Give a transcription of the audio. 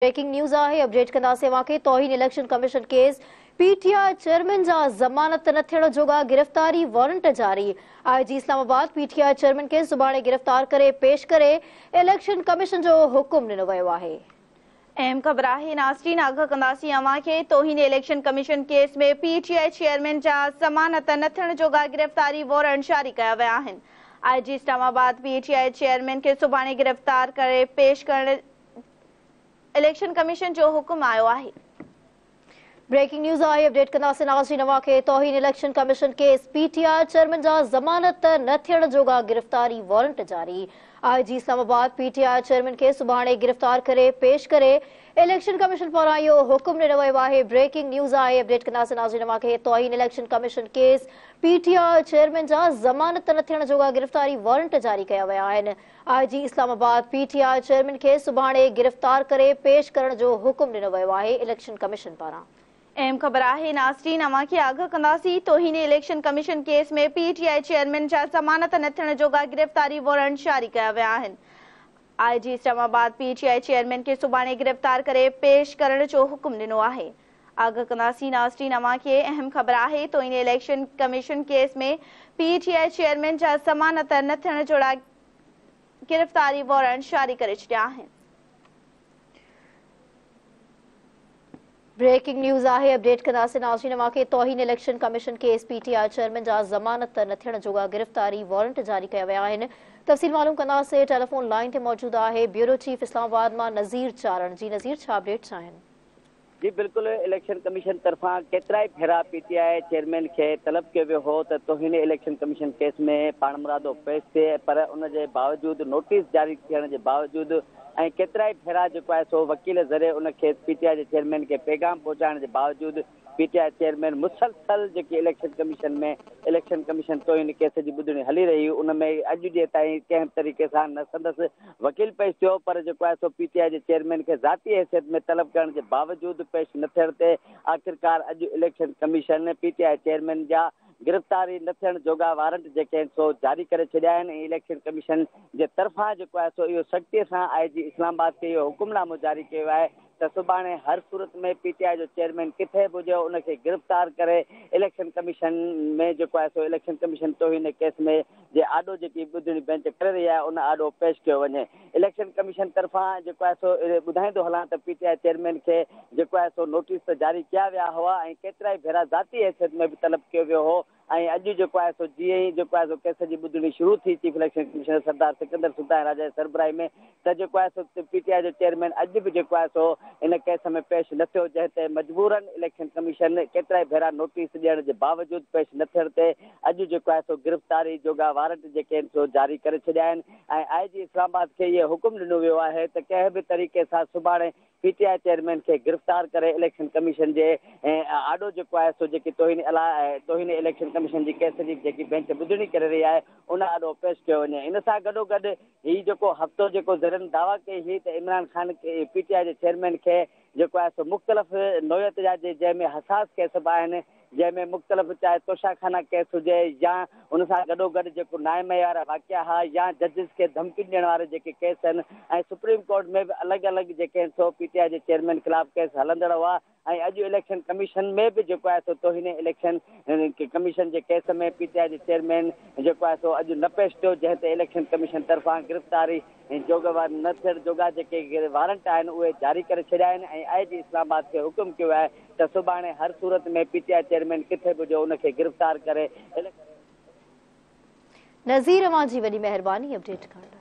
Breaking news आहे update कंदासीं वाक़ई तौहीन election commission case PTI chairman जा ज़मानत न थियण जोगा गिरफ़्तारी वारंट जारी। आईजी इस्लामाबाद पीटीआई चेयरमैन खे सुभाणे गिरफ़्तार करे पेश करे इलेक्शन कमीशन जो हुकुम ॾिनो वियो आहे। अहम ख़बर आहे नाज़रीन आगाह कंदासीं अवां खे तौहीन इलेक्शन कमीशन केस में पीटीआई चेयरमैन जा ज़मानत न थियण जोगा गिरफ़्तारी वारंट जारी कया विया आहिनि। आईजी इस्लामाबाद पीटीआई चेयरमैन खे सुभाणे गिरफ़्तार करे पेश करण इलेक्शन कमीशन जो हुकुम आयो आहे। ब्रेकिंग न्यूज़ आहे अपडेट कंदासीं नाज़रीन अवां खे तौहीन election commission case PTI chairman जा ज़मानत न थियण जोगा गिरफ़्तारी वारंट जारी। आईजी इस्लामाबाद पीटीआई चेयरमैन खे सुभाणे गिरफ़्तार करे पेश करे इलेक्शन कमीशन पारां इहो हुकुम ॾिनो वियो आहे। ब्रेकिंग न्यूज़ आहे अपडेट कंदासीं नाज़रीन अवां खे तौहीन election commission case PTI chairman जा ज़मानत न थियण जोगा गिरफ़्तारी वारंट जारी कया विया आहिनि। आईजी इस्लामाबाद पीटीआई चेयरमैन खे सुभाणे गिरफ़्तार करे पेश करण जो हुकुम ॾिनो वियो आहे इलेक्शन कमीशन पारां। अहम ख़बर आहे नाज़रीन अवां खे आगाह कंदासीं तौहीन इलेक्शन कमीशन केस में पीटीआई चेयरमैन जा ज़मानत न थियण जोगा गिरफ़्तारी वारंट जारी कया विया आहिनि। आईजी इस्लामाबाद पीटीआई चेयरमैन खे सुभाणे गिरफ़्तार करे पेश करण जो हुकुम ॾिनो आहे। आगाह कंदासीं नाज़रीन अवां खे अहम ख़बर आहे तौहीन इलेक्शन कमीशन केस में पीटीआई चेयरमैन जा ज़मानत न थियण जोड़ा गिरफ़्तारी वारंट जारी करे छॾिया आहिनि। ब्रेकिंग न्यूज़ आहे अपडेट कंदासीं नाज़रीन अवां खे तौहीन election commission case PTI chairman जा ज़मानत न थियण जोगा गिरफ़्तारी वारंट जारी कया विया आहिनि। तफ़सील मालूम कंदासीं टेलीफोन लाइन ते मौजूद आहे ब्यूरो चीफ इस्लामाबाद मां नज़ीर चारण। जी नज़ीर, छा अपडेट्स आहिनि? जी बिल्कुल इलेक्शन कमीशन तरफा केतरा भेरा पीटीआई चेयरमैन के तलब किया वियो हो त तौहीन इलेक्शन कमीशन केस में पाण मुरादो पेश थे, पर उन जे बावजूद नोटिस जारी थियण जे बावजूद ऐं केतरा भेरा जेको आहे सो वकील ज़रिए उनखे पीटीआई जे चेयरमैन के पैगाम पहुचाइण जे बावजूद पीटीआई चेयरमैन मुसलसल जेकी इलेक्शन कमीशन तौहीन केस जी ॿुधणी हली रही उनमें अॼु जे ताईं कंहिं तरीक़े सां न संदसि वकील पेश थियो, पर जेको आहे सो पीटीआई जे चेयरमैन खे ज़ाती हैसियत में तलब करण जे बावजूद पेश न थियण ते आख़िरकार अॼु इलेक्शन कमीशन पीटीआई चेयरमैन जा गिरफ़्तारी न थियण जोगा वारंट जेके आहिनि सो जारी करे छॾिया आहिनि। इलेक्शन कमीशन जे तरफ़ां जेको आहे सो इहो सख़्तीअ सां आईजी इस्लामाबाद खे इहो हुकुमनामो जारी कयो आहे त सुभाणे हर सूरत में पीटीआई जो चेयरमैन किथे बि हुजे उनखे गिरफ़्तार करे इलेक्शन कमीशन में जेको आहे सो इलेक्शन कमीशन तौहीन केस में जे आॾो जेकी ॿुधणी बेंच करे रही आहे उन आॾो पेश कयो वञे। इलेक्शन कमीशन तरफ़ां जेको आहे सो ॿुधाईंदो हलां त पीटीआई चेयरमैन खे जेको आहे सो नोटिस त जारी कया विया हुआ ऐं केतिरा ई भेरा ज़ाती हैसियत में बि तलब कयो वियो हो ऐं अॼु जेको आहे सो जीअं ई जेको आहे सो केस जी ॿुधणी शुरू थी चीफ इलेक्शन कमिश्नर सरदार सिकंदर सुल्तान राजा जी सरबराही में त जेको आहे सो पीटीआई जो चेयरमैन अॼु बि जेको आहे सो इन केस में पेश न थियो, जंहिं ते मजबूरन इलेक्शन कमीशन केतिरा ई भेरा नोटिस ॾियण जे बावजूद पेश न थियण ते अॼु जेको आहे सो गिरफ़्तारी जोगा वारंट जेके आहिनि सो जारी करे छॾिया आहिनि ऐं आईजी इस्लामाबाद खे इहो हुकुम ॾिनो वियो आहे त कंहिं बि तरीक़े सां सुभाणे पीटीआई चेयरमैन खे गिरफ़्तार करे इलेक्शन कमीशन जे आॾो जेको आहे सो जेकी तौहीन इलेक्शन कमीशन जी केस जी जेकी बेंच ॿुधणी करे रही आहे उन आॾो पेश कयो वञे। इन सां गॾोगॾु हीउ जेको हफ़्तो जेको ज़रियनि दावा कई हुई त इमरान ख़ान खे पीटीआई जे चेयरमैन खे जेको आहे सो मुख़्तलिफ़ नौयत जा जंहिंमें हसास केस बि आहिनि, जंहिंमें मुख़्तलिफ़ चाहे तोशाखाना केस हुजे या उन सां गॾोगॾु जेको न्यायमय वारा वाक़िया हुआ या जजिस खे धमकी ॾियण वारे जेके केस आहिनि ऐं सुप्रीम कोर्ट में बि अलॻि अलॻि जेके आहिनि सो पीटीआई जे चेयरमैन ख़िलाफ़ केस हलंदड़ हुआ ऐं अॼु इलेक्शन कमीशन में बि जेको आहे सो तौहीन इलेक्शन कमीशन जे केस में पीटीआई जे चेयरमैन जेको आहे सो अॼु न पेश थियो, जंहिं ते इलेक्शन कमीशन तरफ़ां गिरफ़्तारी जोगा न थियण जोगा जेके वारंट आहिनि उहे जारी करे छॾिया आहिनि ऐं आईजी इस्लामाबाद खे हुकुम कयो आहे त सुभाणे हर सूरत में पीटीआई चेयरमैन किथे बि हुजे उनखे गिरफ़्तार करे। नज़ीर, अवां जी वॾी महिरबानी अपडेट करण लाइ।